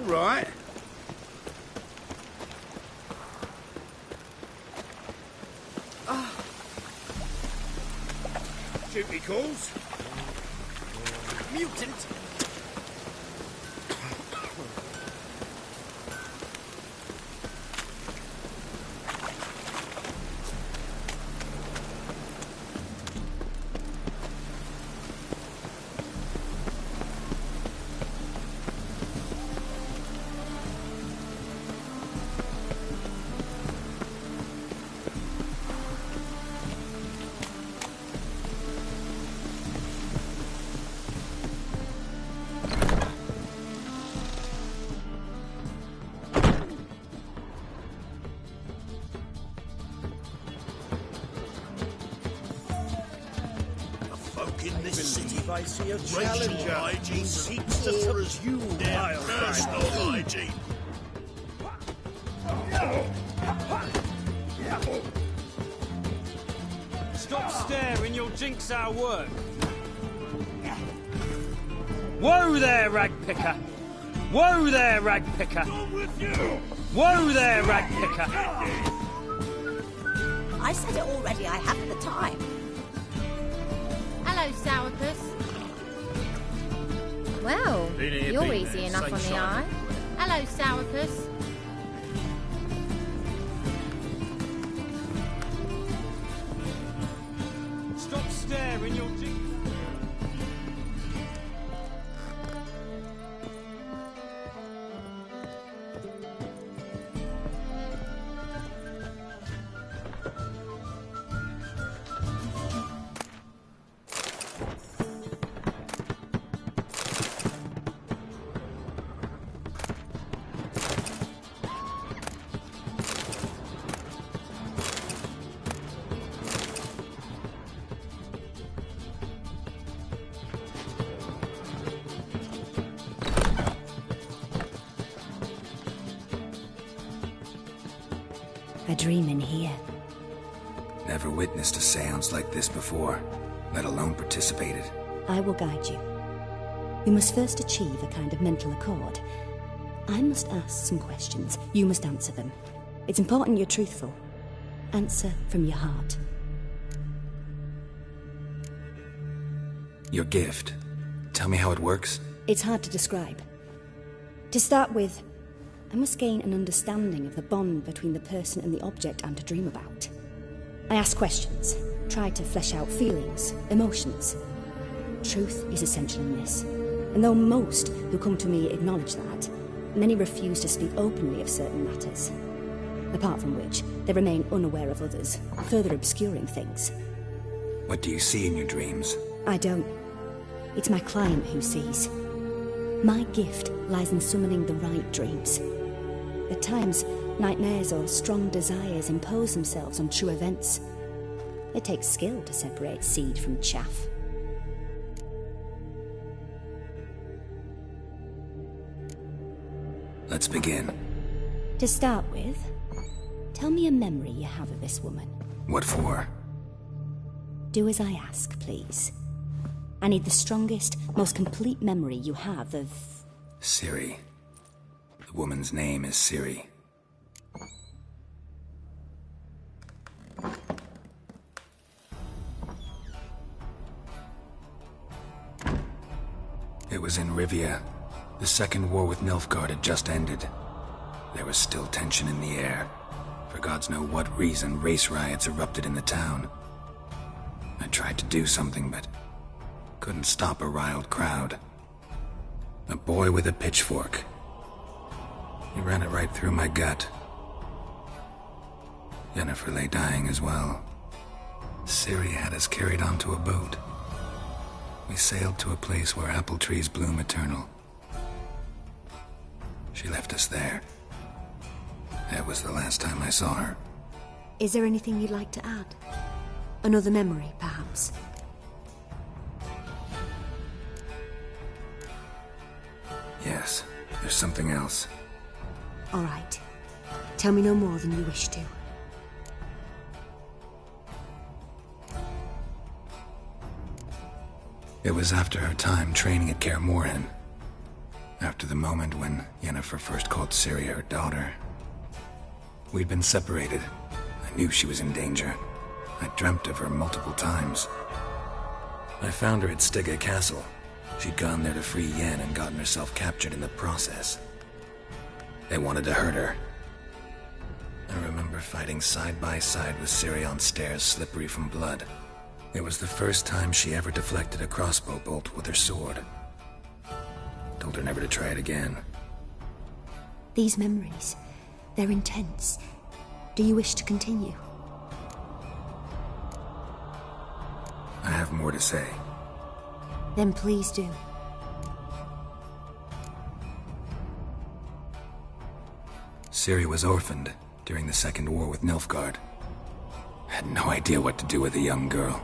right. Duty calls. Mutant. In this city, I see a racial challenger hygiene who seeks to subdue their my personal hygiene. Stop staring, you'll jinx our work. Whoa there, ragpicker! Whoa there, ragpicker! Whoa there, ragpicker! I said it already, I haven't the time. Hello, Sourpuss. Well, you're easy enough on the eye. Hello, Sourpuss. Stop staring, you'll jinx... A dream in here. Never witnessed a seance like this before, let alone participated. I will guide you. We must first achieve a kind of mental accord. I must ask some questions. You must answer them. It's important you're truthful. Answer from your heart. Your gift. Tell me how it works. It's hard to describe. To start with, I must gain an understanding of the bond between the person and the object I'm to dream about. I ask questions, try to flesh out feelings, emotions. Truth is essential in this, and though most who come to me acknowledge that, many refuse to speak openly of certain matters. Apart from which, they remain unaware of others, further obscuring things. What do you see in your dreams? I don't. It's my client who sees. My gift lies in summoning the right dreams. At times, nightmares or strong desires impose themselves on true events. It takes skill to separate seed from chaff. Let's begin. To start with, tell me a memory you have of this woman. What for? Do as I ask, please. I need the strongest, most complete memory you have of... Ciri. The woman's name is Ciri. It was in Rivia. The second war with Nilfgaard had just ended. There was still tension in the air. For gods know what reason, race riots erupted in the town. I tried to do something, but couldn't stop a riled crowd. A boy with a pitchfork. He ran it right through my gut. Yennefer lay dying as well. Ciri had us carried onto a boat. We sailed to a place where apple trees bloom eternal. She left us there. That was the last time I saw her. Is there anything you'd like to add? Another memory, perhaps? Yes, there's something else. All right. Tell me no more than you wish to. It was after her time training at Kaer Morhen. After the moment when Yennefer first called Ciri her daughter. We'd been separated. I knew she was in danger. I dreamt of her multiple times. I found her at Stygga Castle. She'd gone there to free Yen and gotten herself captured in the process. They wanted to hurt her. I remember fighting side by side with Ciri on stairs slippery from blood. It was the first time she ever deflected a crossbow bolt with her sword. Told her never to try it again. These memories, they're intense. Do you wish to continue? I have more to say. Then please do. Ciri was orphaned during the Second War with Nilfgaard. Had no idea what to do with a young girl.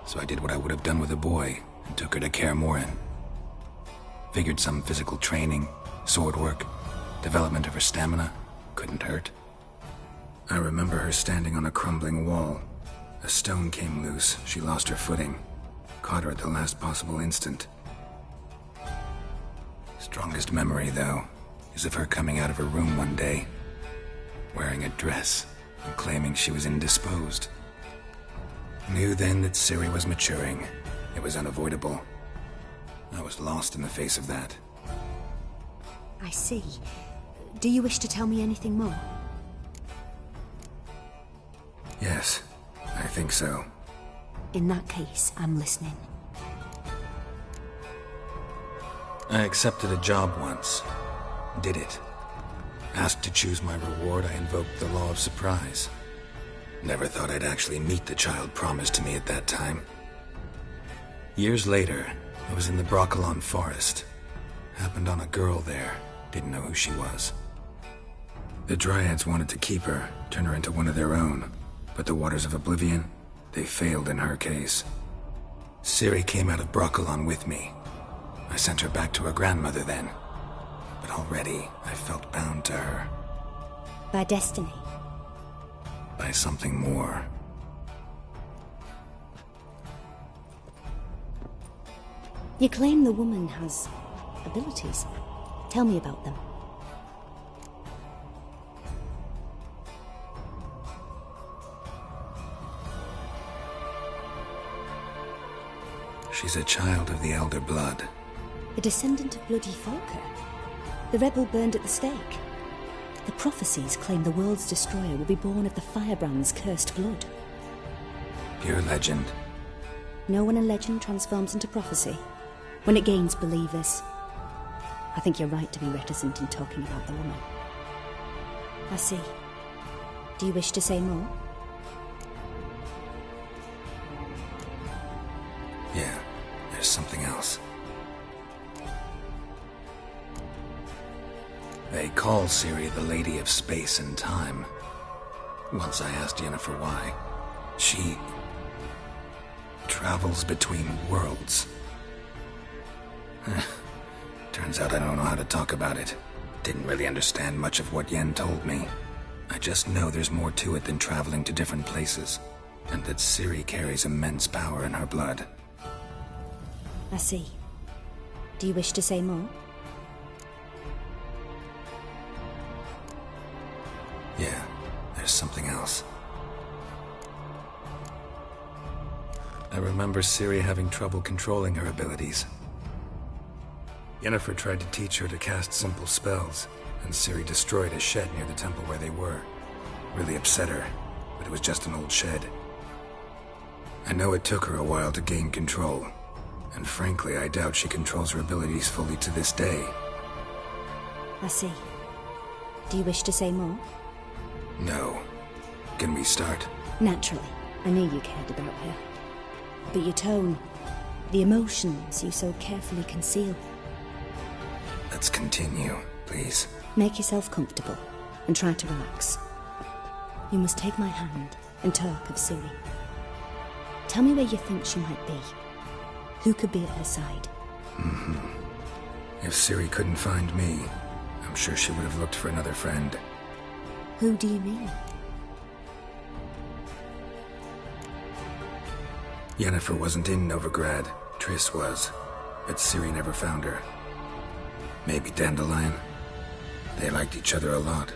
So I did what I would have done with a boy and took her to Kaer Morhen. Figured some physical training, sword work, development of her stamina couldn't hurt. I remember her standing on a crumbling wall. A stone came loose, she lost her footing. Caught her at the last possible instant. Strongest memory, though, is of her coming out of her room one day, wearing a dress and claiming she was indisposed. Knew then that Ciri was maturing. It was unavoidable. I was lost in the face of that. I see. Do you wish to tell me anything more? Yes, I think so. In that case, I'm listening. I accepted a job once. Did it. Asked to choose my reward, I invoked the law of surprise. Never thought I'd actually meet the child promised to me at that time. Years later, I was in the Broccolon forest. Happened on a girl there. Didn't know who she was. The Dryads wanted to keep her, turn her into one of their own. But the Waters of Oblivion, they failed in her case. Ciri came out of Broccolon with me. I sent her back to her grandmother then. But already, I felt bound to her. By destiny? By something more. You claim the woman has abilities. Tell me about them. She's a child of the Elder Blood. A descendant of bloody Falker. The rebel burned at the stake. The prophecies claim the world's destroyer will be born of the Firebrand's cursed blood. Pure legend. No one in legend transforms into prophecy. When it gains believers. I think you're right to be reticent in talking about the woman. I see. Do you wish to say more? Yeah, there's something else. They call Ciri the Lady of Space and Time. Once I asked Yennefer why. She travels between worlds. Turns out I don't know how to talk about it. Didn't really understand much of what Yen told me. I just know there's more to it than traveling to different places, and that Ciri carries immense power in her blood. I see. Do you wish to say more? Yeah, there's something else. I remember Ciri having trouble controlling her abilities. Yennefer tried to teach her to cast simple spells, and Ciri destroyed a shed near the temple where they were. Really upset her, but it was just an old shed. I know it took her a while to gain control, and frankly, I doubt she controls her abilities fully to this day. I see. Do you wish to say more? No. Can we start? Naturally. I knew you cared about her. But your tone, the emotions you so carefully conceal. Let's continue, please. Make yourself comfortable and try to relax. You must take my hand and talk of Ciri. Tell me where you think she might be. Who could be at her side? If Ciri couldn't find me, I'm sure she would have looked for another friend. Who do you mean? Yennefer wasn't in Novigrad. Triss was. But Ciri never found her. Maybe Dandelion. They liked each other a lot.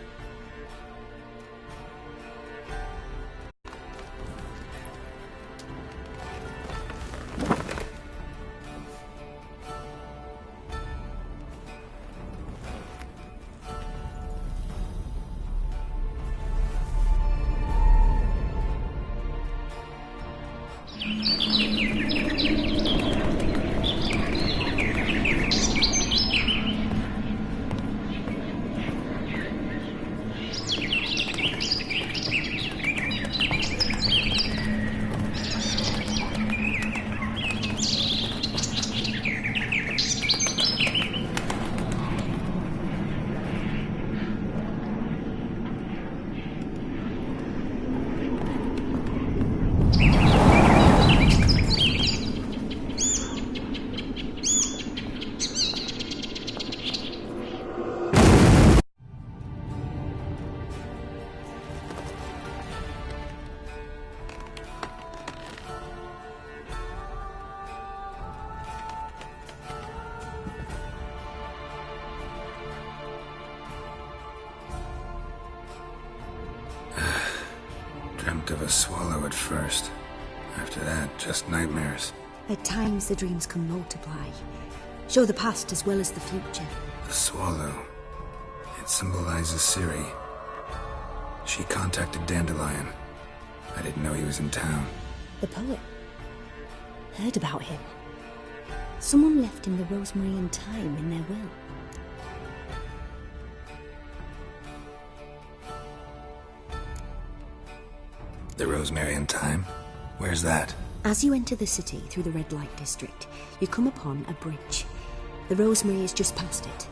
Dreamt of a swallow at first. After that, just nightmares. At times, the dreams can multiply. Show the past as well as the future. The swallow. It symbolizes Ciri. She contacted Dandelion. I didn't know he was in town. The poet. Heard about him. Someone left him the rosemary and thyme in their will. The rosemary and thyme? Where's that? As you enter the city through the red light district, you come upon a bridge. The rosemary is just past it.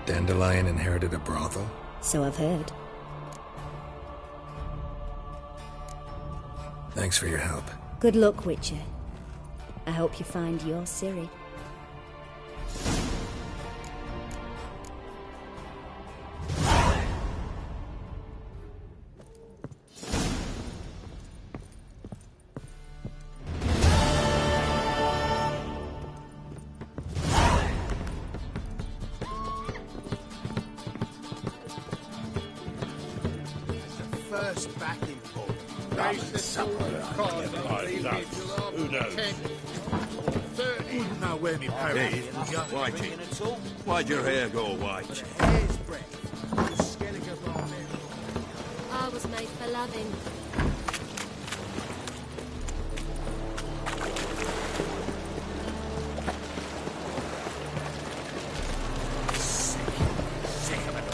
Dandelion inherited a brothel? So I've heard. Thanks for your help. Good luck, Witcher. I hope you find your Ciri. First backing point. Who knows? 30. Wouldn't know where me parents Whitey, why'd your hair go white? Hair's breadth. Skelliger bomb there. I was made for loving. Sick of it.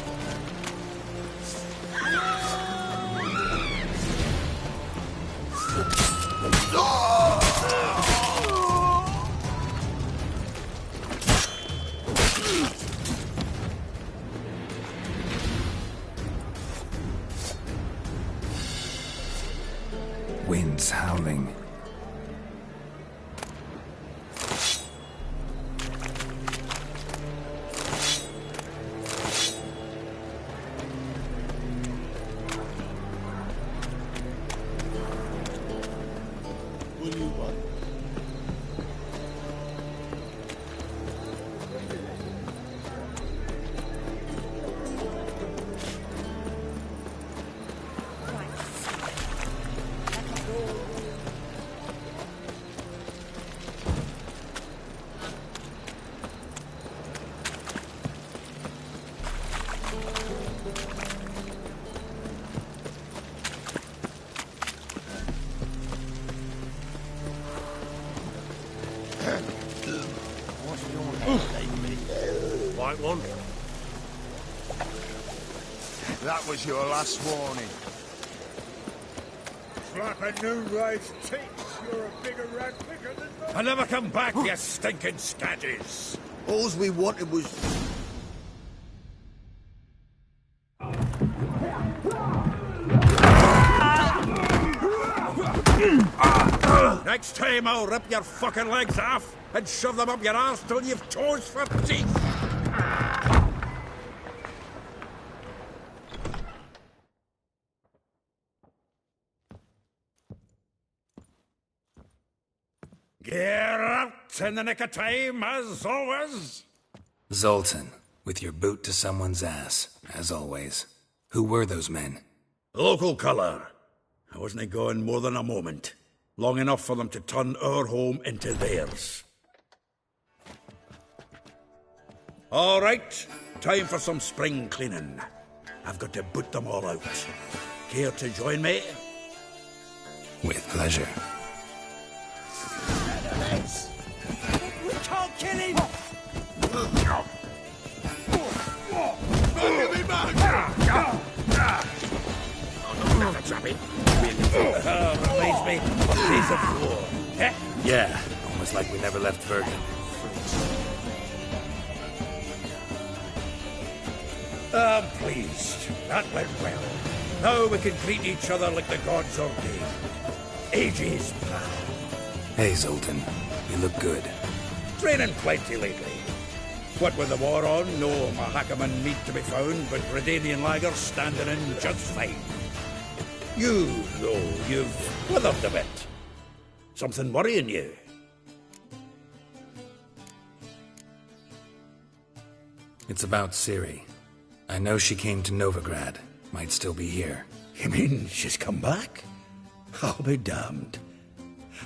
Winds howling. Will you what? White one? That was your last warning. Like a new raised teeth. You're a bigger rat picker than me. I never come back, you stinking scaddies! All we wanted was... Next time I'll rip your fucking legs off and shove them up your arse till you've toes for teeth! Get out in the nick of time, as always! Zoltan, with your boot to someone's ass, as always. Who were those men? Local colour. I wasn't gone more than a moment. Long enough for them to turn our home into theirs. All right, time for some spring cleaning. I've got to boot them all out. Care to join me? With pleasure. We can't kill him! Give me back! Reminds me of days of war. Eh? Yeah, almost like we never left Bergen. I'm pleased. That went well. Now we can greet each other like the gods ordained. Ages, pal. Hey, Zoltan. You look good. Training plenty lately. What with the war on, no Mahakaman meat to be found, but Redanian lagers standing in just fine. You, though, you've withered a bit. Something worrying you? It's about Ciri. I know she came to Novigrad. Might still be here. You mean she's come back? I'll be damned.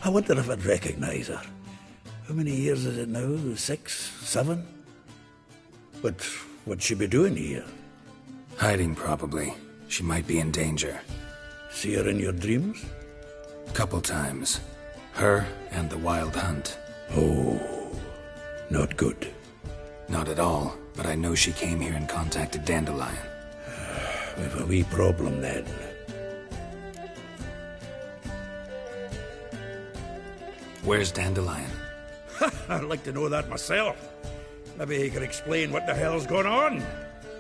I wonder if I'd recognize her. How many years is it now? 6, 7? But what'd she be doing here? Hiding, probably. She might be in danger. See her in your dreams? Couple times. Her and the Wild Hunt. Oh, not good. Not at all, but I know she came here and contacted Dandelion. We've a wee problem then. Where's Dandelion? I'd like to know that myself. Maybe he could explain what the hell's going on.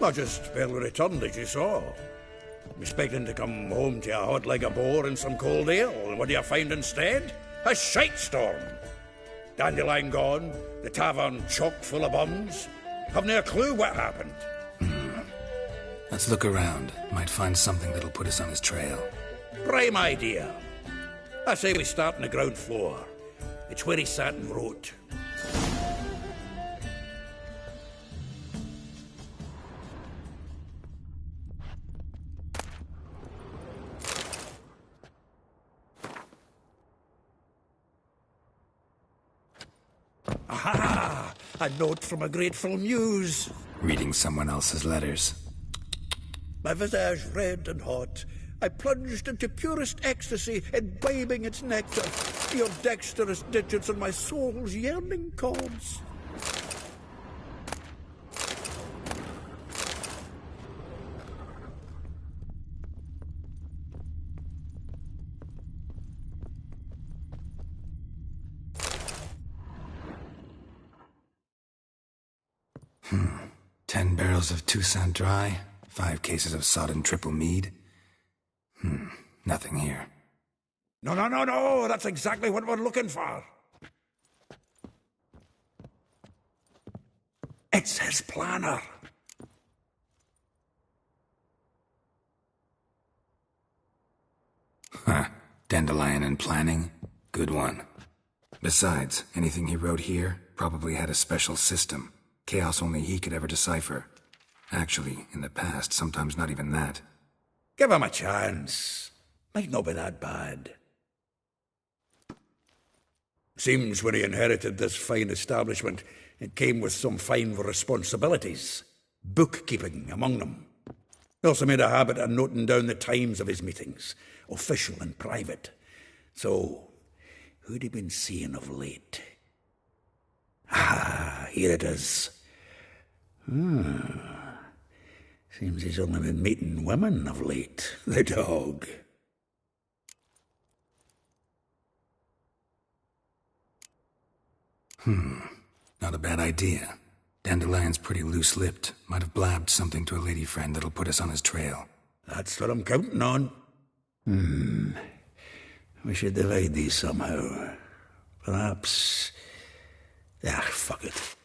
I just barely returned, as you saw. I'm expecting to come home to a hot like a boar and some cold ale, and what do you find instead? A shite storm. Dandelion gone, the tavern chock full of bums. Haven't a clue what happened. Let's look around. Might find something that'll put us on his trail. Prime idea. I say we start on the ground floor. It's where he sat and wrote. Aha! A note from a grateful muse. Reading someone else's letters. My visage red and hot, I plunged into purest ecstasy, imbibing its nectar, your dexterous digits on my soul's yearning chords. Hmm. 10 barrels of Toussaint Dry, 5 cases of sodden triple mead. Nothing here. No, that's exactly what we're looking for. It's his planner. Huh. Dandelion and planning? Good one. Besides, anything he wrote here probably had a special system. Chaos only he could ever decipher. Actually, in the past, sometimes not even that. Give him a chance. Might not be that bad. Seems when he inherited this fine establishment, it came with some fine responsibilities. Bookkeeping among them. He also made a habit of noting down the times of his meetings, official and private. So, who'd he been seeing of late? Ah, here it is. Seems he's only been meeting women of late. The dog. Not a bad idea. Dandelion's pretty loose-lipped. Might have blabbed something to a lady friend that'll put us on his trail. That's what I'm counting on. We should divide these somehow. Perhaps... fuck it.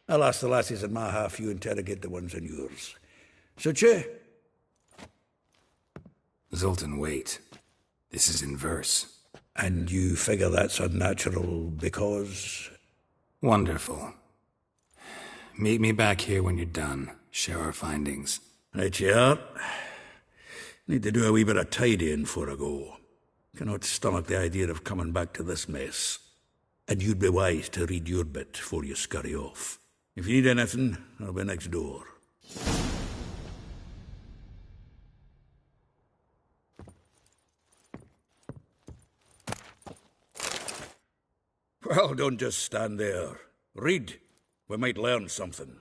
I'll ask the lassies in my half, you interrogate the ones in yours. Suche? Zoltan, wait. This is in verse. And you figure that's unnatural because... Wonderful. Meet me back here when you're done. Share our findings. Right you are. Need to do a wee bit of tidying before I go. Cannot stomach the idea of coming back to this mess. And you'd be wise to read your bit before you scurry off. If you need anything, I'll be next door. Well, don't just stand there. Read. We might learn something.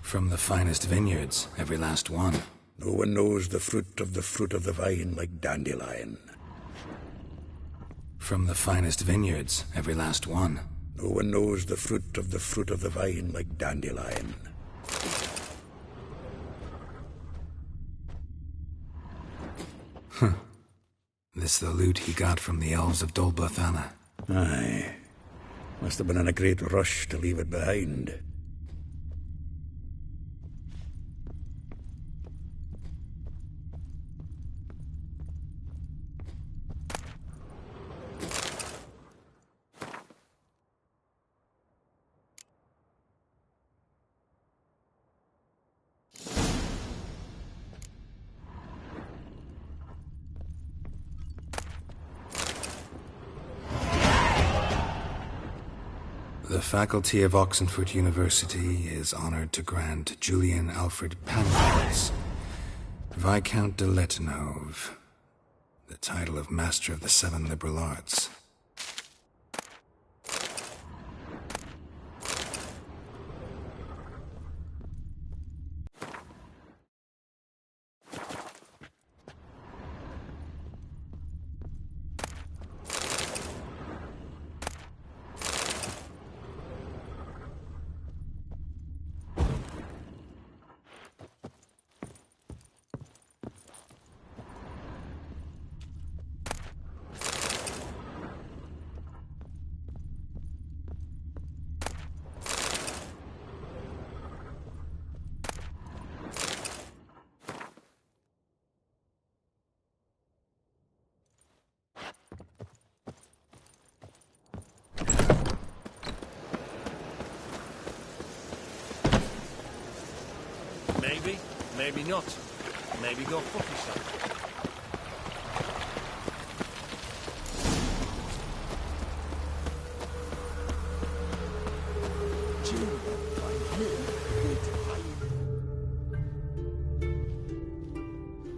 From the finest vineyards, every last one. No one knows the fruit of the vine like dandelion. From the finest vineyards, every last one. No one knows the fruit of the vine like dandelion. Huh. This the loot he got from the elves of Dol Blathanna. Aye. Must have been in a great rush to leave it behind. The faculty of Oxenford University is honored to grant Julian Alfred Pangloss, Viscount de Letenhove, the title of Master of the Seven Liberal Arts. Maybe, maybe not. Maybe go fuck yourself.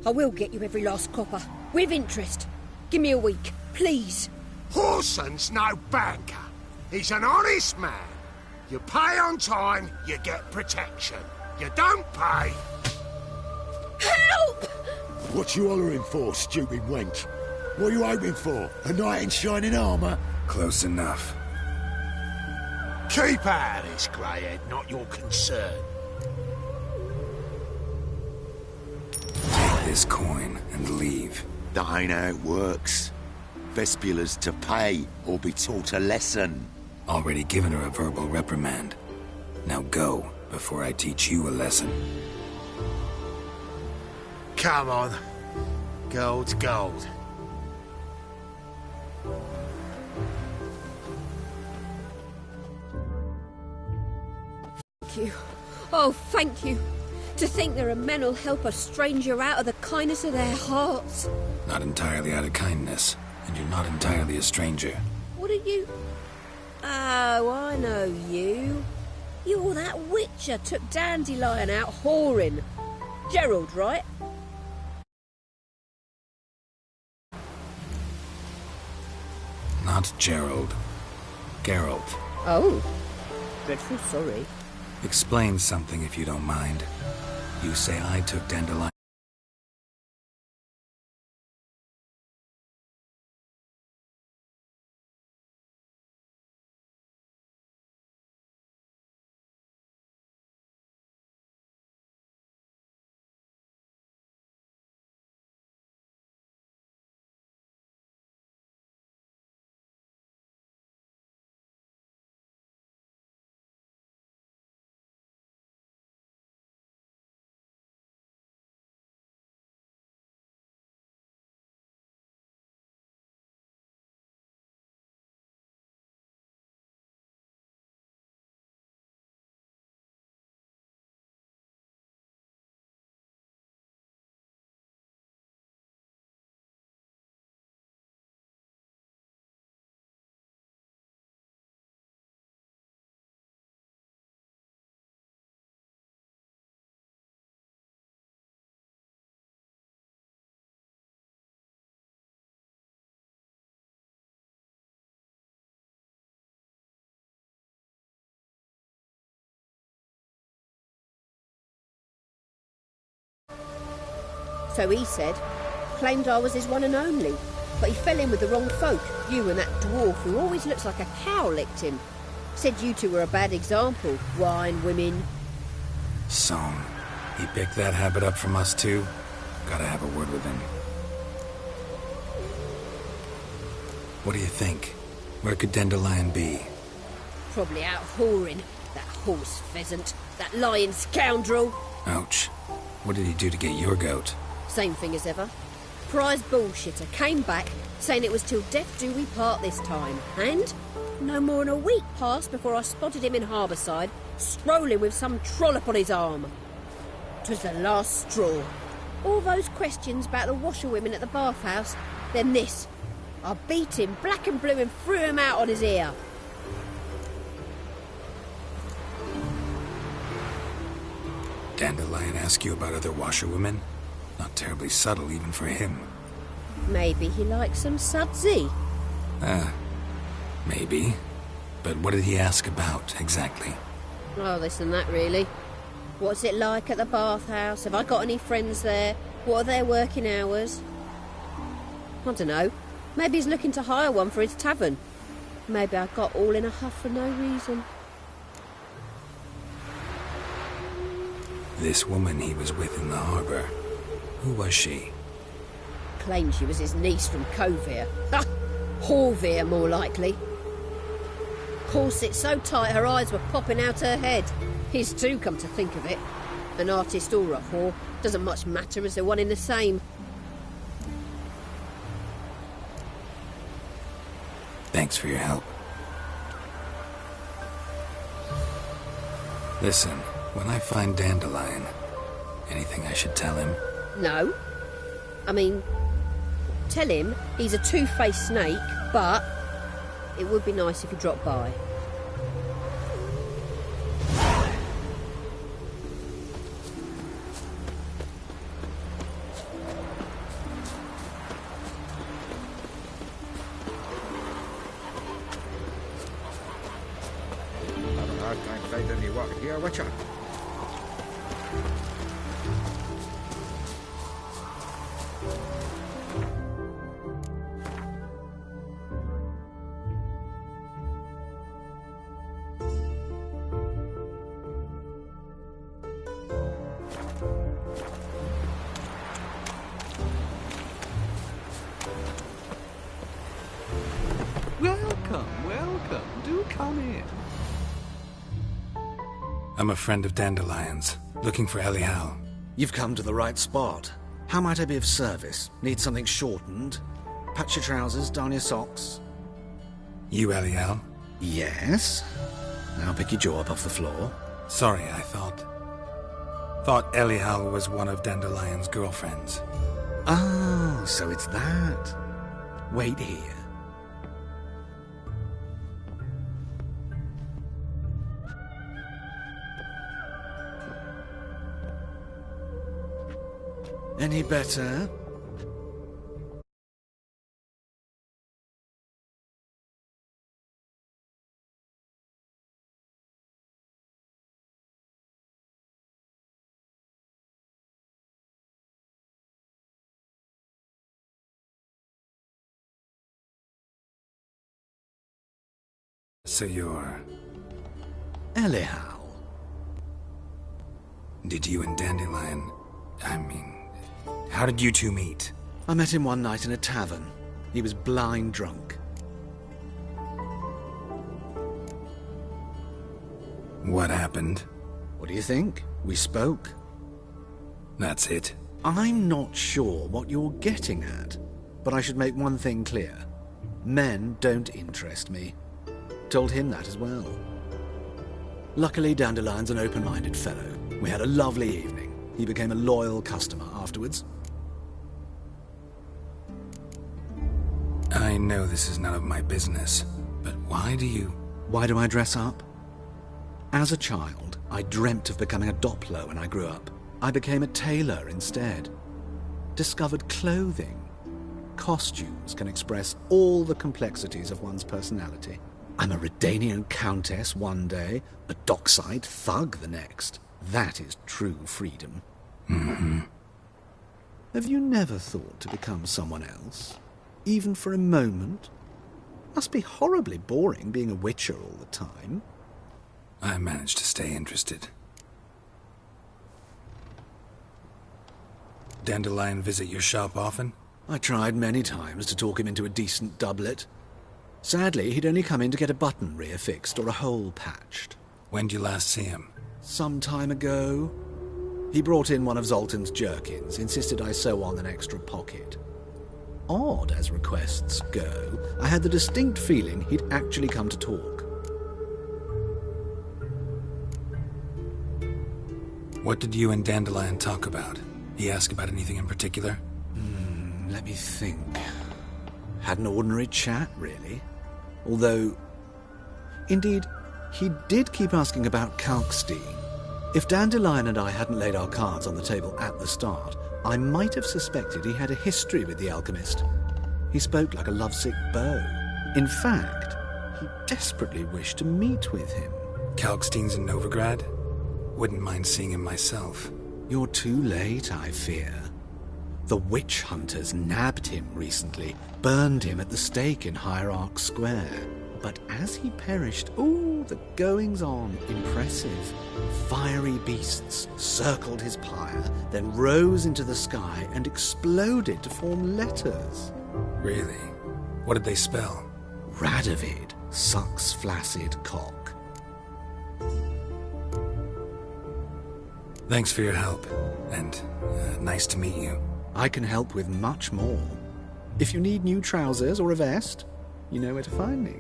I will get you every last copper, with interest. Give me a week, please. Horson's no banker. He's an honest man. You pay on time, you get protection. You don't pay. Help! What you hollering for, stupid wench? What are you hoping for? A knight in shining armour? Close enough. Keep out of this, greyhead, not your concern. Take this coin and leave. That ain't how it works. Vespula's to pay or be taught a lesson. Already given her a verbal reprimand. Now go, before I teach you a lesson. Come on. Gold's gold. Thank you. Oh, thank you. To think there are men who'll help a stranger out of the kindness of their hearts. Not entirely out of kindness, and you're not entirely a stranger. What are you? Oh, I know you. You're that Witcher took Dandelion out whoring. Gerald, right? Not Gerald. Geralt. Oh. Dreadful sorry. Explain something if you don't mind. You say I took Dandelion. So he said. Claimed I was his one and only. But he fell in with the wrong folk. You and that dwarf who always looks like a cow licked him. Said you two were a bad example. Wine, women. So, he picked that habit up from us too? Gotta have a word with him. What do you think? Where could Dandelion be? Probably out whoring. That horse pheasant. That lying scoundrel. Ouch. What did he do to get your goat? Same thing as ever. Prize bullshitter came back saying it was till death do we part this time. And no more than a week passed before I spotted him in Harbourside, strolling with some trollop on his arm. 'Twas the last straw. All those questions about the washerwomen at the bathhouse, then this. I beat him black and blue and threw him out on his ear. Dandelion ask you about other washerwomen? Not terribly subtle even for him. Maybe he likes some sudsy. Maybe. But what did he ask about, exactly? Oh, this and that, really. What's it like at the bathhouse? Have I got any friends there? What are their working hours? I don't know. Maybe he's looking to hire one for his tavern. Maybe I got all in a huff for no reason. This woman he was with in the harbour. Who was she? Claimed she was his niece from Covere. Ha! Horvere, more likely. Corset so tight her eyes were popping out her head. His too, come to think of it. An artist or a whore. Doesn't much matter as they're one in the same. Thanks for your help. Listen, when I find Dandelion, anything I should tell him? No. I mean, tell him he's a two-faced snake, but it would be nice if he dropped by. Witcha. Welcome. Do come in. I'm a friend of Dandelion's, looking for Elial. You've come to the right spot. How might I be of service? Need something shortened? Patch your trousers, darn your socks? You Elial? Yes. Now pick your jaw up off the floor. Sorry, I thought Elial was one of Dandelion's girlfriends. Oh, so it's that. Wait here. Any better? So you're... Elial. Did you and Dandelion... how did you two meet? I met him one night in a tavern. He was blind drunk. What happened? What do you think? We spoke. That's it? I'm not sure what you're getting at, but I should make one thing clear. Men don't interest me. Told him that as well. Luckily, Dandelion's an open-minded fellow. We had a lovely evening. He became a loyal customer afterwards. I know this is none of my business, but why do you... Why do I dress up? As a child, I dreamt of becoming a Doppler when I grew up. I became a tailor instead. Discovered clothing. Costumes can express all the complexities of one's personality. I'm a Redanian countess one day, a dockside thug the next. That is true freedom. Mm-hmm. Have you never thought to become someone else? Even for a moment? Must be horribly boring being a Witcher all the time. I managed to stay interested. Dandelion visit your shop often? I tried many times to talk him into a decent doublet. Sadly, he'd only come in to get a button reaffixed or a hole patched. When did you last see him? Some time ago. He brought in one of Zoltan's jerkins, insisted I sew on an extra pocket. Odd as requests go, I had the distinct feeling he'd actually come to talk. What did you and Dandelion talk about? He asked about anything in particular? Let me think. Had an ordinary chat, really. Although, indeed, he did keep asking about Kalkstein. If Dandelion and I hadn't laid our cards on the table at the start, I might have suspected he had a history with the alchemist. He spoke like a lovesick beau. In fact, he desperately wished to meet with him. Kalkstein's in Novigrad? Wouldn't mind seeing him myself. You're too late, I fear. The witch hunters nabbed him recently, burned him at the stake in Hierarch Square. But as he perished, the goings-on, impressive. Fiery beasts circled his pyre, then rose into the sky and exploded to form letters. Really? What did they spell? Radovid sucks flaccid cock. Thanks for your help, and nice to meet you. I can help with much more. If you need new trousers or a vest, you know where to find me.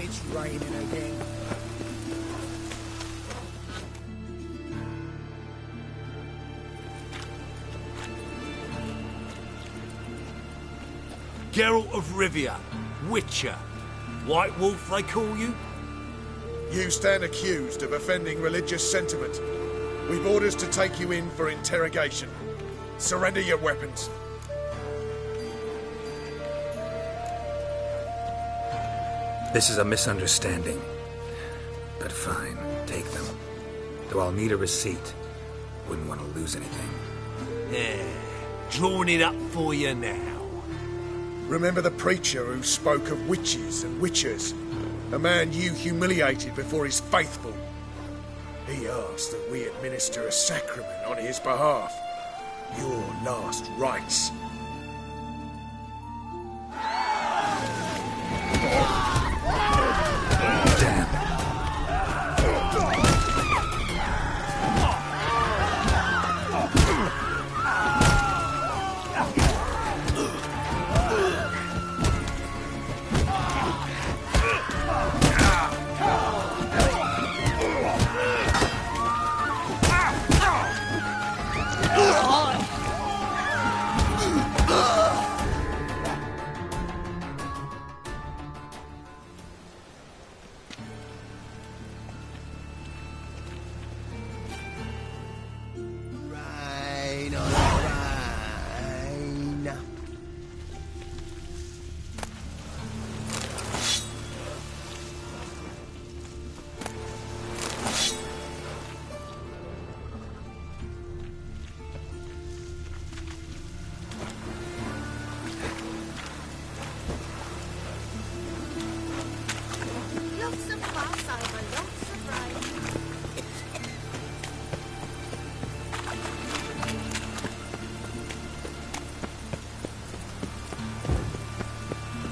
It's raining again. Geralt of Rivia, Witcher. White Wolf, they call you? You stand accused of offending religious sentiment. We've orders to take you in for interrogation. Surrender your weapons. This is a misunderstanding. But fine, take them. Though I'll need a receipt. Wouldn't want to lose anything. Yeah, drawing it up for you now. Remember the preacher who spoke of witches and witchers? A man you humiliated before his faithful. He asked that we administer a sacrament on his behalf. Your last rites.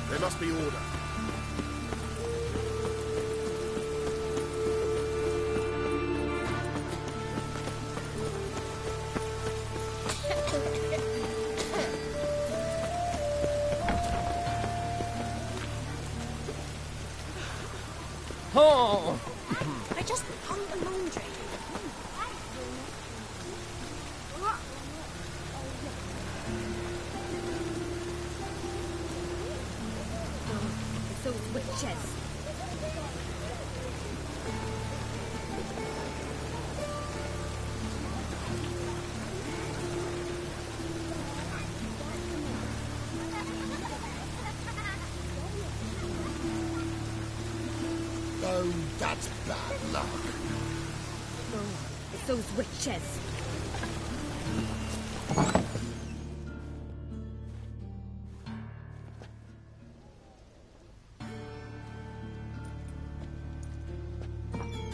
There must be order. Oh! those witches. Oh, that's bad luck. Oh, it's those witches.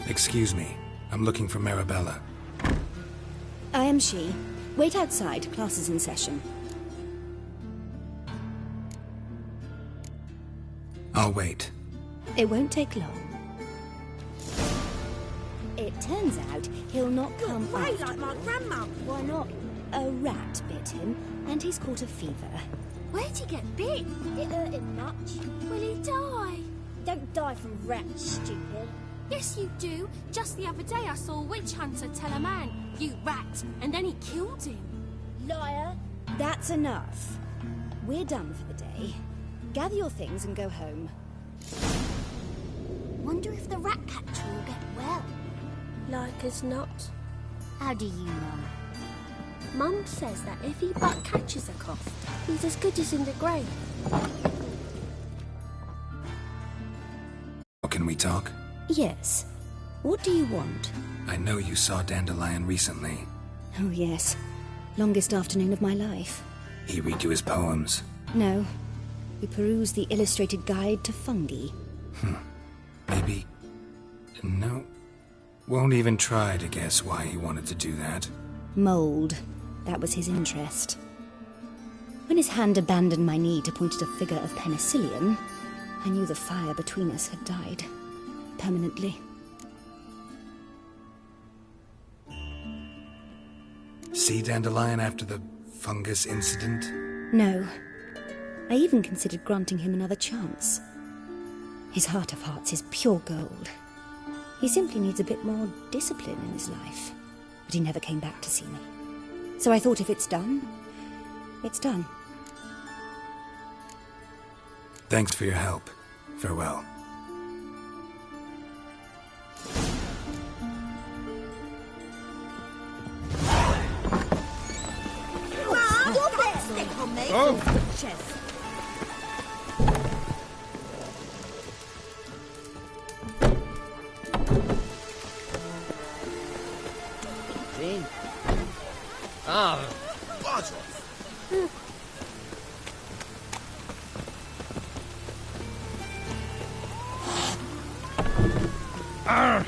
Excuse me. I'm looking for Marabella. I am she. Wait outside. Class is in session. I'll wait. It won't take long. It turns out he'll not come Way after like my all. grandma. Why not? A rat bit him, and he's caught a fever. Where'd he get bit? It hurt him much. Will he die? Don't die from rats, stupid. Yes, you do. Just the other day I saw a witch hunter tell a man, "You rat," and then he killed him. Liar. That's enough. We're done for the day. Gather your things and go home. Wonder if the rat catcher will get well. Like as not. How do you know? Mum says that if he but catches a cough, he's as good as in the grave. Can we talk? Yes. What do you want? I know you saw Dandelion recently. Oh, yes. Longest afternoon of my life. He read you his poems. No. We perused the illustrated guide to fungi. Maybe... No. Won't even try to guess why he wanted to do that. Mold. That was his interest. When his hand abandoned my knee to point at a figure of penicillium, I knew the fire between us had died. Permanently. See Dandelion after the fungus incident? No. I even considered granting him another chance. His heart of hearts is pure gold. He simply needs a bit more discipline in his life. But he never came back to see me. So I thought if it's done, it's done. Thanks for your help. Farewell. Mum, don't stick on me. Oh. Witches. Jean? Ah, Buzz off. A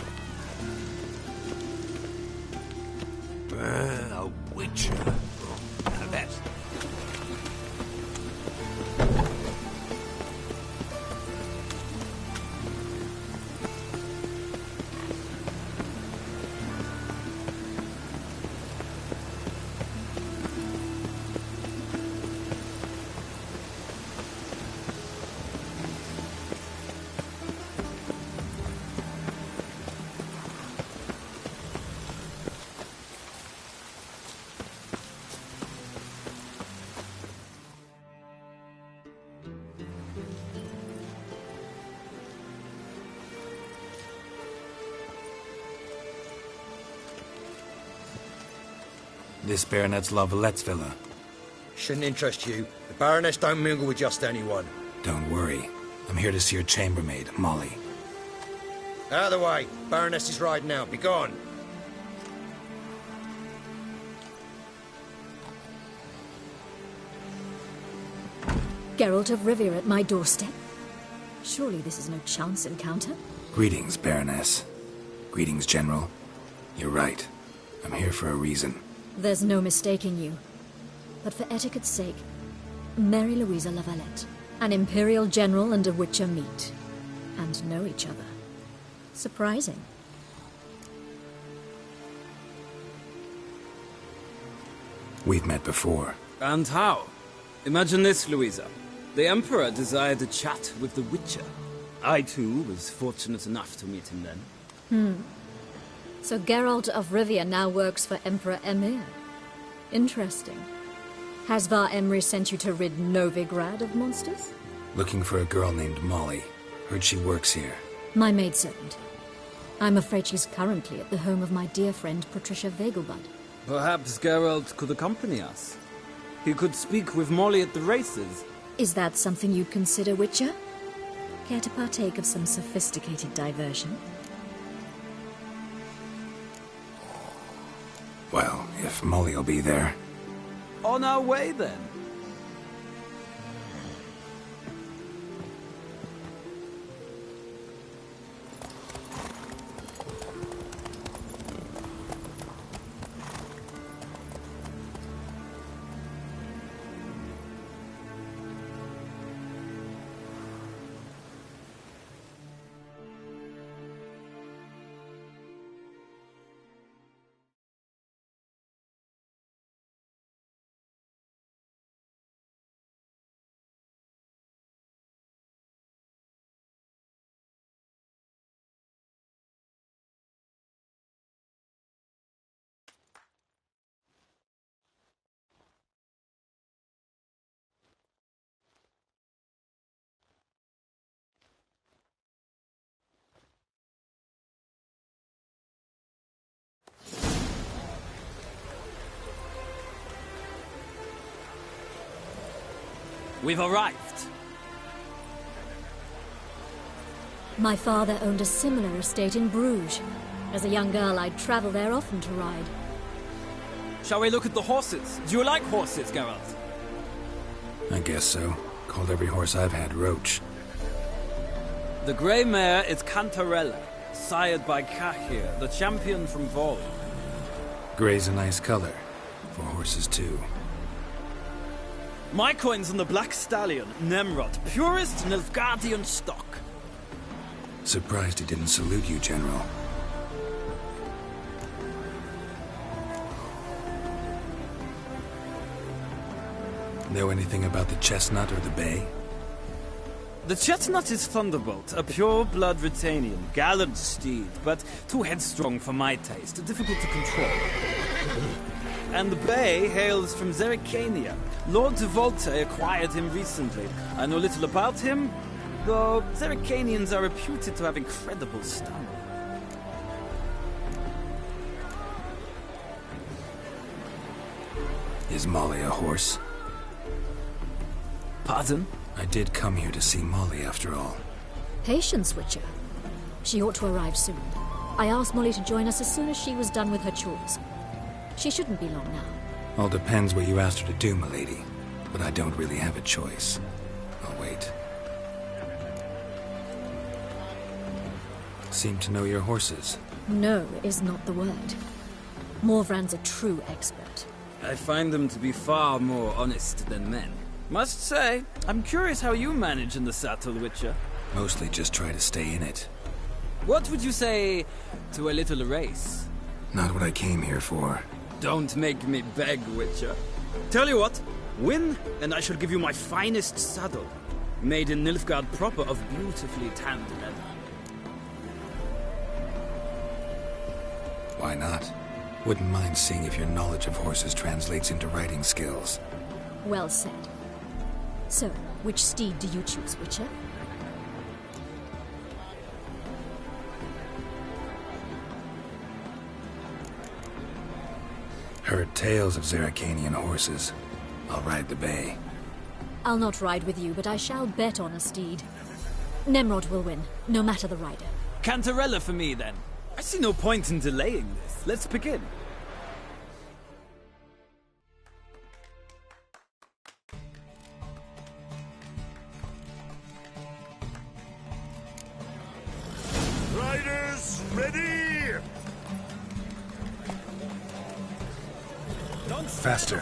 Witcha. Now that's... This Baronet's Lavalettes villa. shouldn't interest you. The Baroness don't mingle with just anyone. Don't worry. I'm here to see your chambermaid, Molly. Out of the way. Baroness is riding out. Be gone. Geralt of Rivia at my doorstep. Surely this is no chance encounter. Greetings, Baroness. Greetings, General. You're right. I'm here for a reason. There's no mistaking you. But for etiquette's sake, Mary Louisa Lavalette, an Imperial General and a Witcher meet, and know each other. Surprising. We've met before. And how? Imagine this, Louisa. The Emperor desired a chat with the Witcher. I, too, was fortunate enough to meet him then. So Geralt of Rivia now works for Emperor Emir. Interesting. Has Var Emry sent you to rid Novigrad of monsters? Looking for a girl named Molly. Heard she works here. My maidservant. I'm afraid she's currently at the home of my dear friend Patricia Vegelbud. Perhaps Geralt could accompany us. He could speak with Molly at the races. Is that something you'd consider, Witcher? Care to partake of some sophisticated diversion? Well, if Molly'll be there. On our way, then. We've arrived. My father owned a similar estate in Bruges. As a young girl, I'd travel there often to ride. Shall we look at the horses? Do you like horses, Geralt? I guess so. Called every horse I've had Roach. The grey mare is Cantarella, sired by Cahir, the champion from Vol. Grey's a nice color. For horses, too. My coin's on the Black Stallion, Nemrod, purest Nilfgaardian stock. Surprised he didn't salute you, General. Know anything about the Chestnut or the Bay? The Chestnut is Thunderbolt, a pure-blood Retanian, gallant steed, but too headstrong for my taste, difficult to control. And the Bay hails from Zerrikania. Lord de Volte acquired him recently. I know little about him, though Zerrikanians are reputed to have incredible stamina. Is Molly a horse? Pardon? I did come here to see Molly, after all. Patience, Witcher. She ought to arrive soon. I asked Molly to join us as soon as she was done with her chores. She shouldn't be long now. All depends what you asked her to do, milady. But I don't really have a choice. I'll wait. Seem to know your horses. No is not the word. Morvran's a true expert. I find them to be far more honest than men. Must say, I'm curious how you manage in the saddle, Witcher. Mostly just try to stay in it. What would you say to a little race? Not what I came here for. Don't make me beg, Witcher. Tell you what, win, and I shall give you my finest saddle. Made in Nilfgaard proper of beautifully tanned leather. Why not? Wouldn't mind seeing if your knowledge of horses translates into riding skills. Well said. So, which steed do you choose, Witcher? Heard tales of Zerrikanian horses. I'll ride the Bay. I'll not ride with you, but I shall bet on a steed. Nemrod will win, no matter the rider. Cantarella for me, then. I see no point in delaying this. Let's begin. Riders, ready! Faster.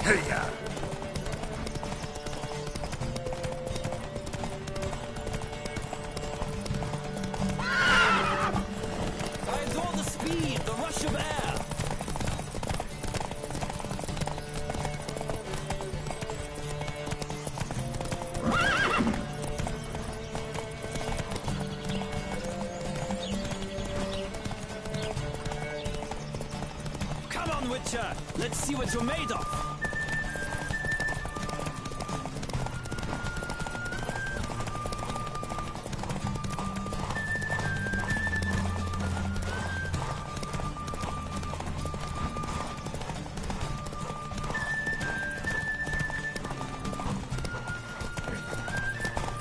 Hey-ya! I adore the speed, the rush of air. Come on, Witcher. Let's see what you're made of.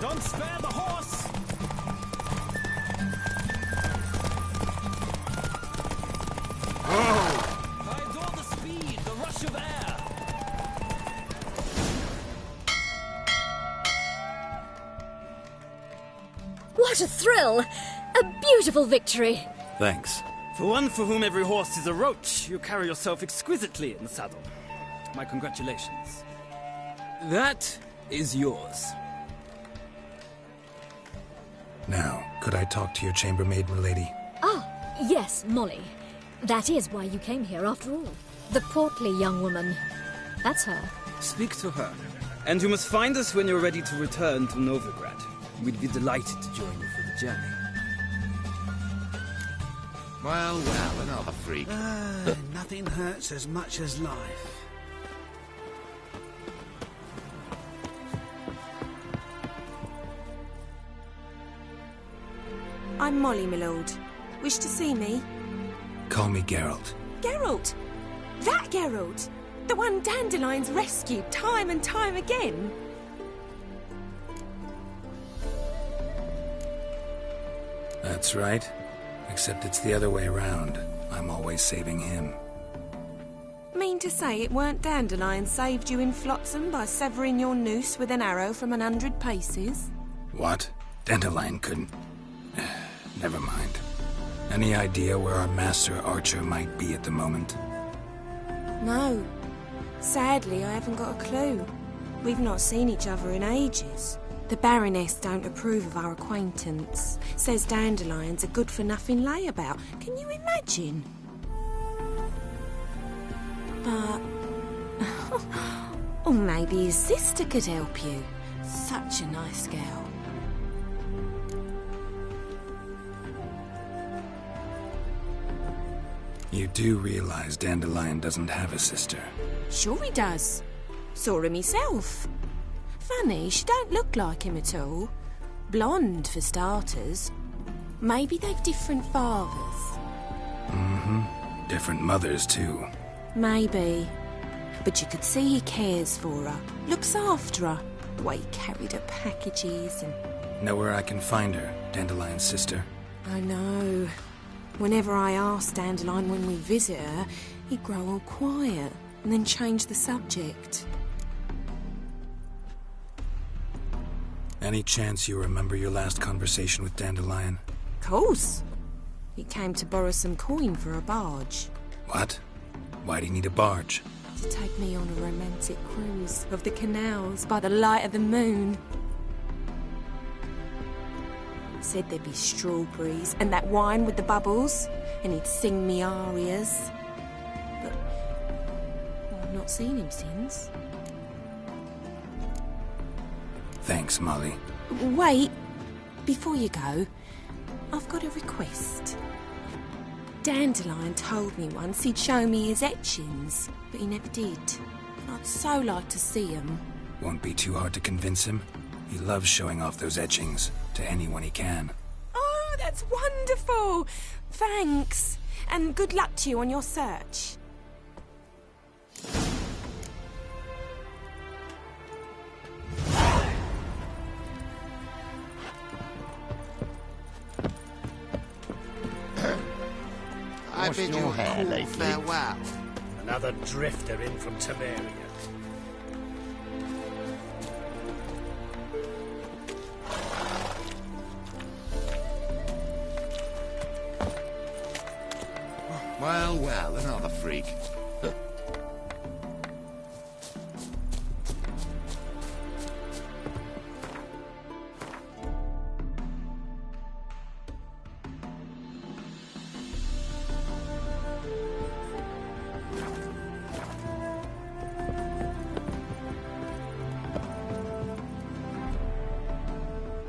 Don't spare the horse! Oh! I adore the speed, the rush of air. What a thrill! A beautiful victory! Thanks. For one for whom every horse is a roach, you carry yourself exquisitely in the saddle. My congratulations. That is yours. Now, could I talk to your chambermaid, milady? Ah, yes, Molly. That is why you came here after all. The portly young woman. That's her. Speak to her. And you must find us when you're ready to return to Novigrad. We'd be delighted to join you for the journey. Well, another freak. Nothing hurts as much as life. I'm Molly, my lord. Wish to see me? Call me Geralt. Geralt! That Geralt! The one Dandelion's rescued time and time again! That's right. Except it's the other way around. I'm always saving him. Mean to say it weren't Dandelion saved you in Flotsam by severing your noose with an arrow from 100 paces? What? Dandelion couldn't... Never mind. Any idea where our master archer might be at the moment? No. Sadly, I haven't got a clue. We've not seen each other in ages. The Baroness don't approve of our acquaintance. Says Dandelion's a good-for-nothing layabout. Can you imagine? But... or maybe his sister could help you. Such a nice girl. You do realize Dandelion doesn't have a sister? Sure he does. Saw him himself. Funny, she don't look like him at all. Blonde, for starters. Maybe they've different fathers. Mm-hmm. Different mothers, too. Maybe. But you could see he cares for her. Looks after her. The way he carried her packages and... Know where I can find her, Dandelion's sister? I know. Whenever I ask Dandelion when we visit her, he'd grow all quiet and then change the subject. Any chance you remember your last conversation with Dandelion? Course. He came to borrow some coin for a barge. What? Why'd he need a barge? To take me on a romantic cruise of the canals by the light of the moon. Said there'd be strawberries and that wine with the bubbles, and he'd sing me arias. But I've not seen him since. Thanks, Molly. Wait, before you go, I've got a request. Dandelion told me once he'd show me his etchings, but he never did. And I'd so like to see them. Won't be too hard to convince him. He loves showing off those etchings to anyone he can. Oh, that's wonderful! Thanks. And good luck to you on your search. I bid you a cool farewell. Another drifter in from Temeria. Well, another freak.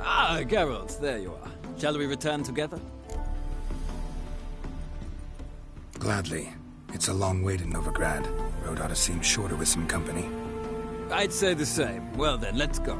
Ah, Geralt, there you are. Shall we return together? Gladly. It's a long way to Novigrad. Road ought to seem shorter with some company. I'd say the same. Well then, let's go.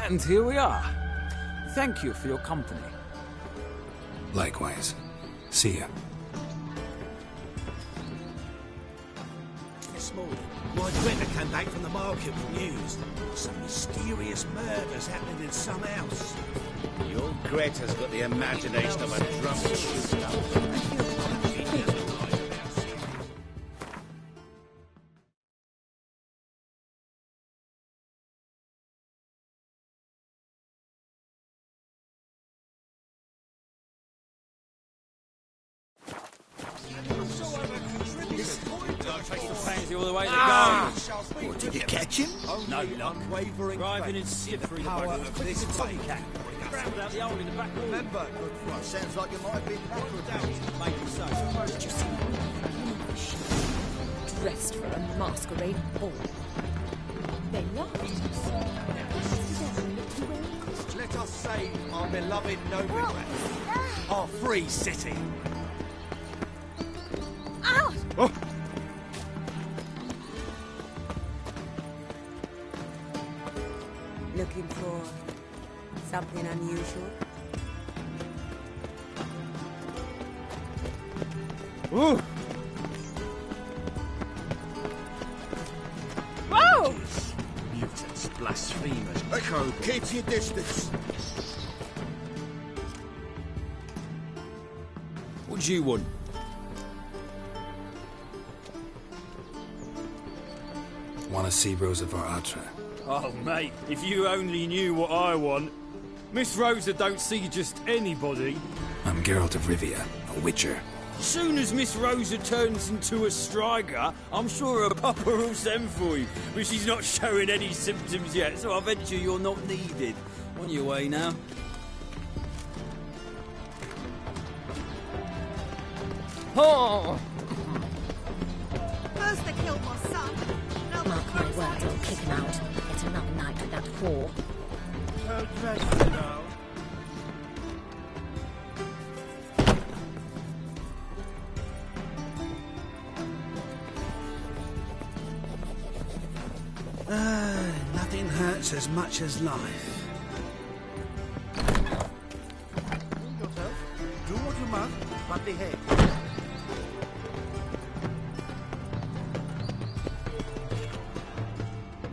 And here we are. Thank you for your company. Likewise. See ya. This morning, my Witcha came back from the market with news. Some mysterious murders happening in some house. Your Greta's got the imagination of a drunken shooter. All the way to go. What, did you catch him? No luck. Driving in stiff through the power of this cat. Scrambled out the hole in the back room. Remember, good sounds like you might have been Maybe so. Did you see them? Dressed for a masquerade ball. They laughed at us. Let us save our beloved Novigrad, our free city. Out! Oh. Looking for something unusual? Ooh. Whoa! Mutants, blasphemers, Echo, keep your distance. What do you want? Want to see Rosa Varatra? Oh, mate, if you only knew what I want. Miss Rosa don't see just anybody. I'm Geralt of Rivia, a Witcher. Soon as Miss Rosa turns into a striker, I'm sure her papa will send for you. But she's not showing any symptoms yet, so I venture you're not needed. On your way now. Oh! First they killed my son. Now they Mark my words, I'll kick him out. It's another night with that whore. Well dressed, now. Nothing hurts as much as life. Do what you must, but behave.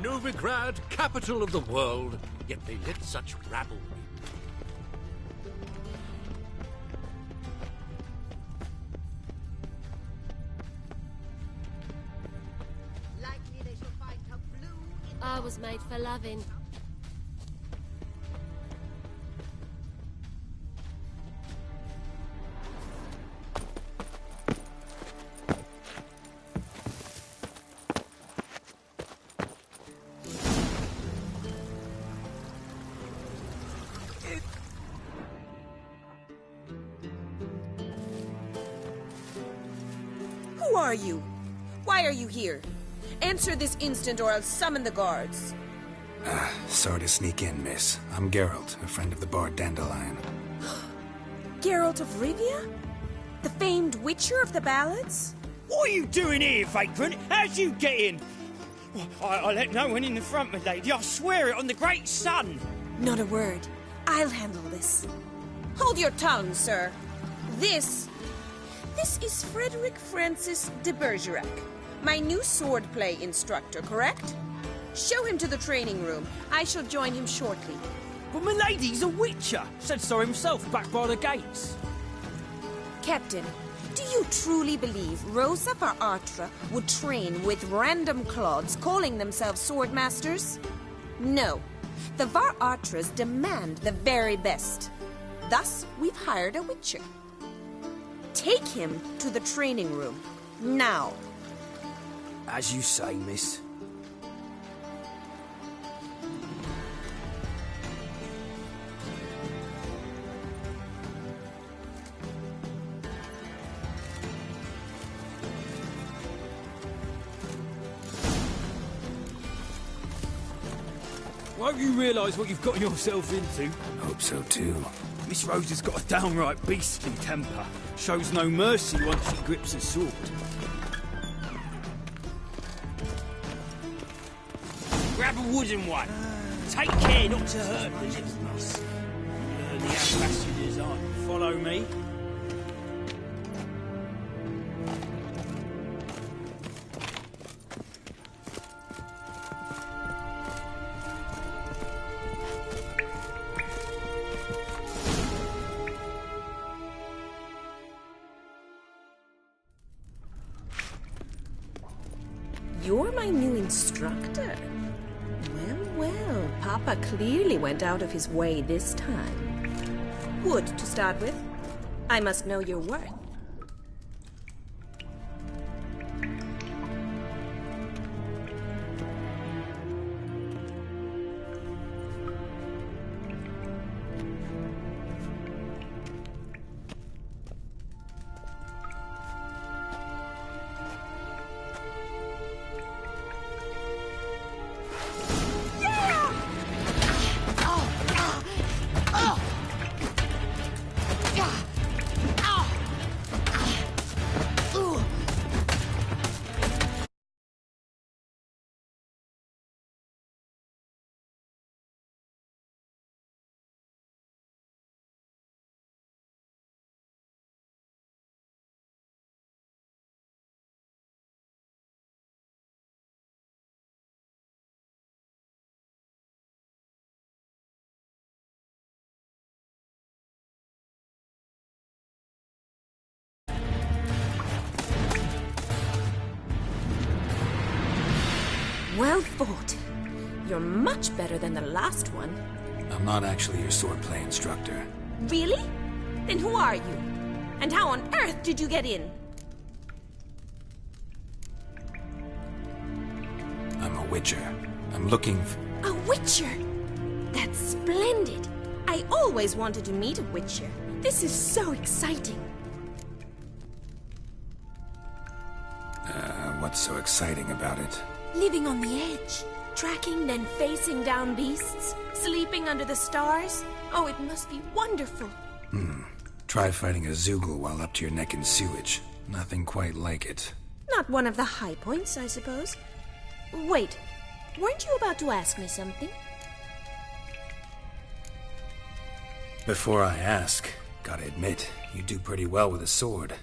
Novigrad, capital of the world, yet they let such rabble. Likely they shall find her blue in I was made for loving. Who are you? Why are you here? Answer this instant or I'll summon the guards. Sorry to sneak in, miss. I'm Geralt, a friend of the bard Dandelion. Geralt of Rivia? The famed Witcher of the ballads? What are you doing here, vagrant? How'd you get in? I let no one in the front, my lady. I swear it on the great sun. Not a word. I'll handle this. Hold your tongue, sir. This is Frederick Francis de Bergerac, my new swordplay instructor, correct? Show him to the training room. I shall join him shortly. But my lady's a witcher. Said so himself back by the gates. Captain, do you truly believe Rosa Varatra would train with random clods calling themselves swordmasters? No. The Varatras demand the very best. Thus, we've hired a witcher. Take him to the training room. Now. As you say, miss. Won't you realise what you've gotten yourself into? Hope so too. Miss Rosa's got a downright beastly temper. Shows no mercy once she grips a sword. Grab a wooden one. Take care not to hurt the little miss. Learn the ambassador's art. Follow me. You're my new instructor. Well, Papa clearly went out of his way this time. Wood, to start with. I must know your worth. Well fought. You're much better than the last one. I'm not actually your swordplay instructor. Really? Then who are you? And how on earth did you get in? I'm a Witcher. I'm looking for... A Witcher? That's splendid. I always wanted to meet a Witcher. This is so exciting. What's so exciting about it? Living on the edge. Tracking, then facing down beasts. Sleeping under the stars. Oh, it must be wonderful. Try fighting a Zoogle while up to your neck in sewage. Nothing quite like it. Not one of the high points, I suppose. Wait, weren't you about to ask me something? Before I ask, gotta admit, you do pretty well with a sword.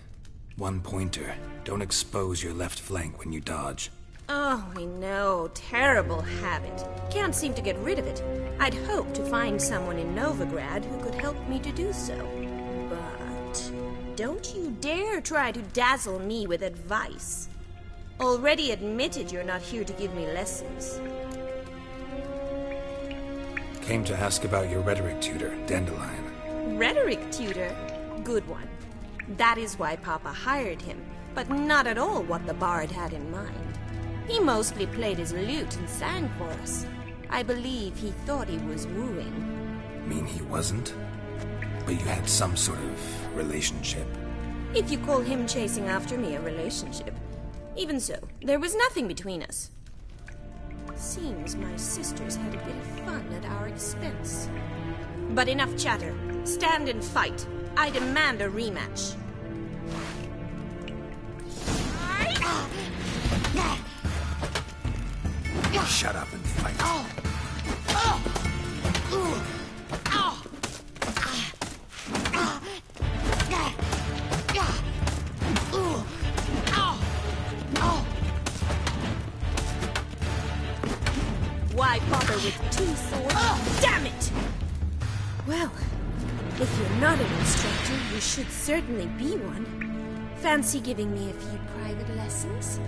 One pointer. Don't expose your left flank when you dodge. Oh, I know. Terrible habit. Can't seem to get rid of it. I'd hoped to find someone in Novigrad who could help me to do so. But don't you dare try to dazzle me with advice. Already admitted you're not here to give me lessons. Came to ask about your rhetoric tutor, Dandelion. Rhetoric tutor? Good one. That is why Papa hired him, but not at all what the bard had in mind. He mostly played his lute and sang for us. I believe he thought he was wooing. Mean he wasn't? But you had some sort of relationship. If you call him chasing after me a relationship. Even so, there was nothing between us. Seems my sisters had a bit of fun at our expense. But enough chatter. Stand and fight. I demand a rematch. Shut up and fight. Why bother with two swords? Damn it! Well, if you're not an instructor, you should certainly be one. Fancy giving me a few private lessons?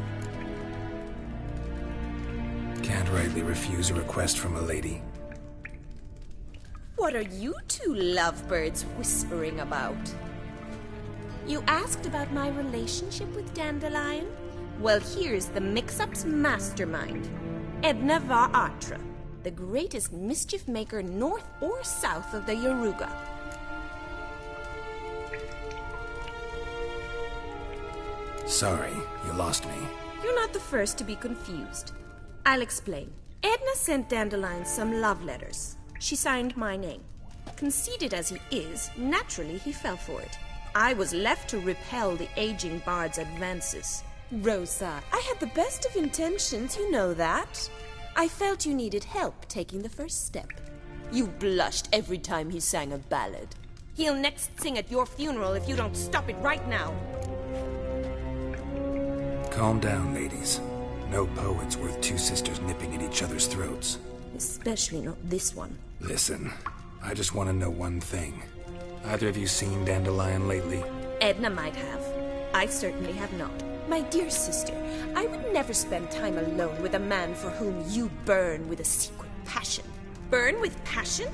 Can't rightly refuse a request from a lady. What are you two lovebirds whispering about? You asked about my relationship with Dandelion? Well, here's the mix-up's mastermind. Edna var Atra, the greatest mischief maker north or south of the Yaruga. Sorry, you lost me. You're not the first to be confused. I'll explain. Edna sent Dandelion some love letters. She signed my name. Conceited as he is, naturally he fell for it. I was left to repel the aging bard's advances. Rosa, I had the best of intentions, you know that. I felt you needed help taking the first step. You blushed every time he sang a ballad. He'll next sing at your funeral if you don't stop it right now. Calm down, ladies. No poet's worth two sisters nipping at each other's throats. Especially not this one. Listen, I just want to know one thing. Either of you seen Dandelion lately? Edna might have. I certainly have not. My dear sister, I would never spend time alone with a man for whom you burn with a secret passion. Burn with passion?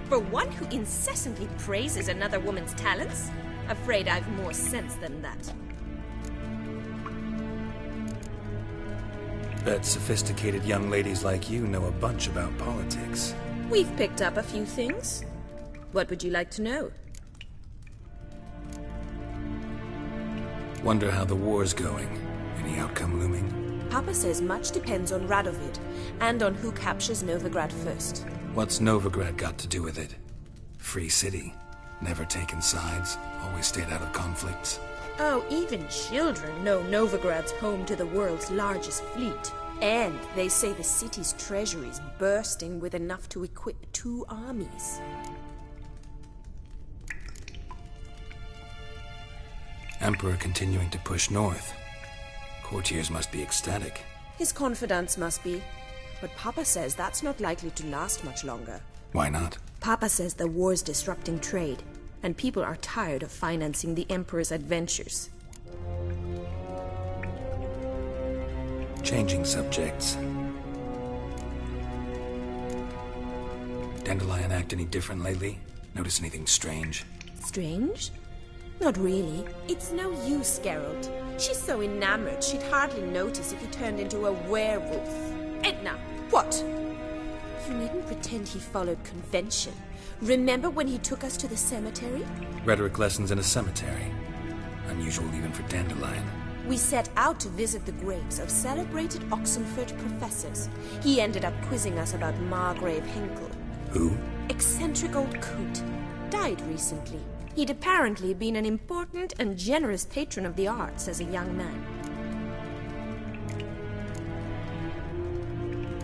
For one who incessantly praises another woman's talents? Afraid I've more sense than that. Bet sophisticated young ladies like you know a bunch about politics. We've picked up a few things. What would you like to know? Wonder how the war's going. Any outcome looming? Papa says much depends on Radovid, and on who captures Novigrad first. What's Novigrad got to do with it? Free city. Never taken sides. Always stayed out of conflicts. Oh, even children know Novigrad's home to the world's largest fleet. And they say the city's treasury's bursting with enough to equip 2 armies. Emperor continuing to push north. Courtiers must be ecstatic. His confidants must be. But Papa says that's not likely to last much longer. Why not? Papa says the war's disrupting trade, and people are tired of financing the Emperor's adventures. Changing subjects. Dandelion act any different lately? Notice anything strange? Strange? Not really. It's no use, Geralt. She's so enamored she'd hardly notice if he turned into a werewolf. Edna, what? You needn't pretend he followed convention. Remember when he took us to the cemetery? Rhetoric lessons in a cemetery. Unusual even for Dandelion. We set out to visit the graves of celebrated Oxenford professors. He ended up quizzing us about Margrave Henkel. Who? Eccentric old coot. Died recently. He'd apparently been an important and generous patron of the arts as a young man.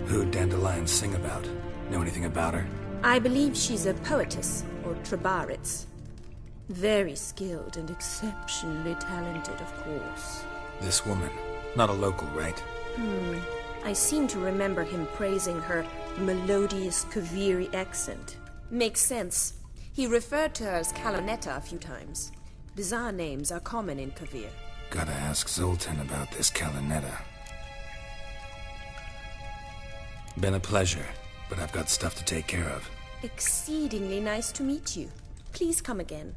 Who'd Dandelion sing about? Know anything about her? I believe she's a poetess, or trabaritz. Very skilled and exceptionally talented, of course. This woman. Not a local, right? I seem to remember him praising her melodious Kaviri accent. Makes sense. He referred to her as Calonetta a few times. Bizarre names are common in Kavir. Gotta ask Zoltan about this Calonetta. Been a pleasure, but I've got stuff to take care of. Exceedingly nice to meet you. Please come again.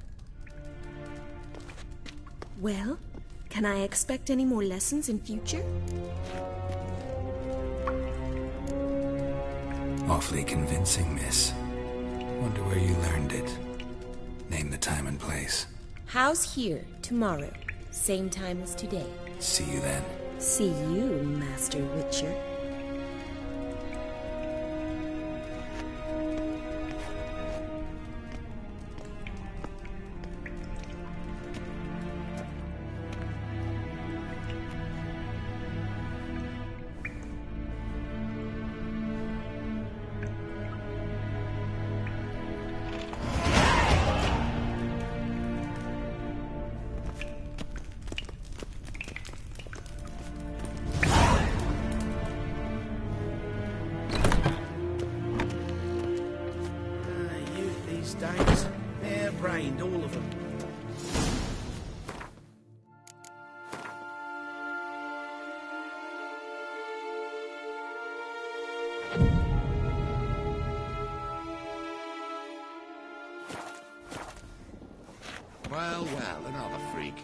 Well, can I expect any more lessons in future? Awfully convincing, miss. Wonder where you learned it. Name the time and place. House here, tomorrow. Same time as today. See you then. See you, Master Witcher. Days, hair-brained, all of them. Well, another freak.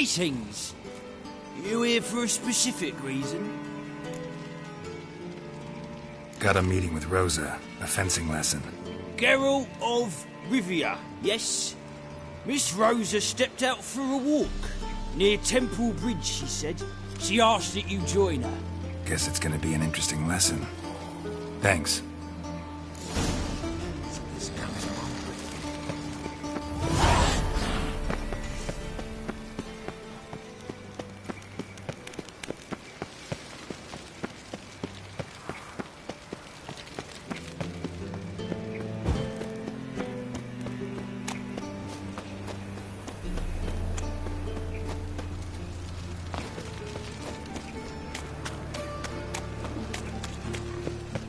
Greetings! You here for a specific reason? Got a meeting with Rosa, a fencing lesson. Geralt of Rivia, yes? Miss Rosa stepped out for a walk. Near Temple Bridge, she said. She asked that you join her. Guess it's gonna be an interesting lesson. Thanks.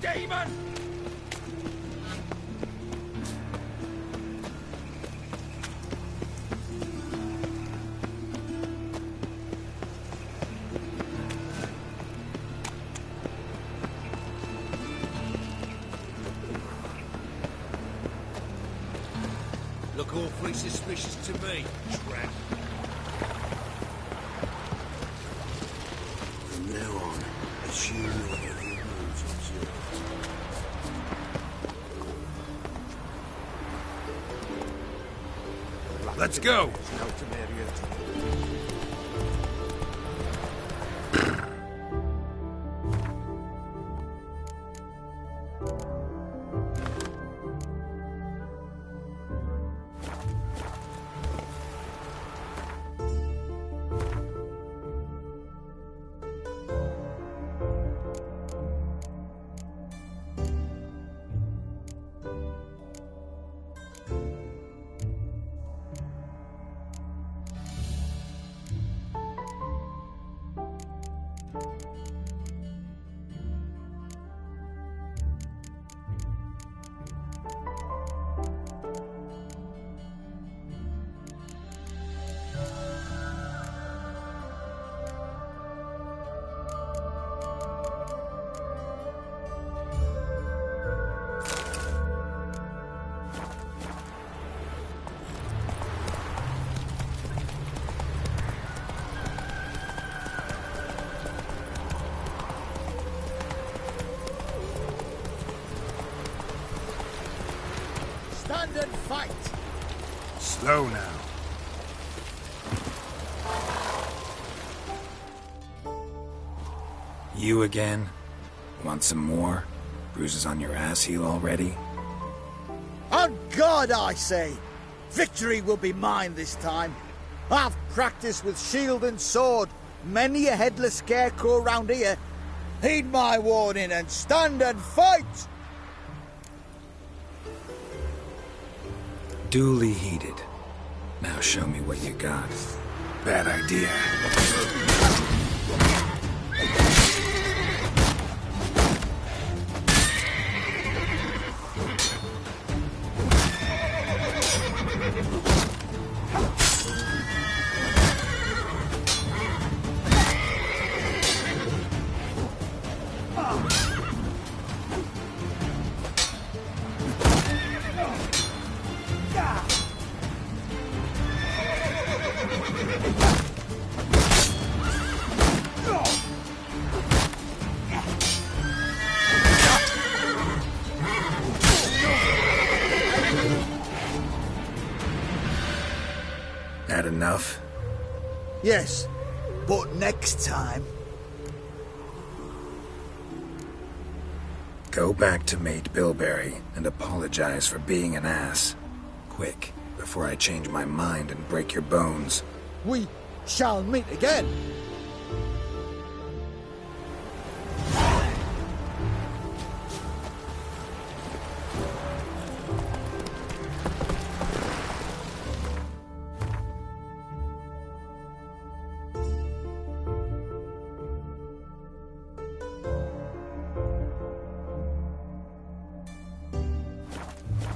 Demon! Look awfully suspicious to me, tramp. From now on, assume your every move's observed. Let's go! Stand and fight! Slow now. You again? Want some more? Bruises on your ass heel already? On God, I say! Victory will be mine this time. I've practiced with shield and sword. Many a headless scarecrow round here. Heed my warning and stand and fight! Duly heeded. Now show me what you got. Bad idea. That enough? Yes, but next time... Go back to Mate Bilberry and apologize for being an ass. Quick, before I change my mind and break your bones. We shall meet again.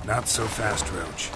Not so fast, Roach.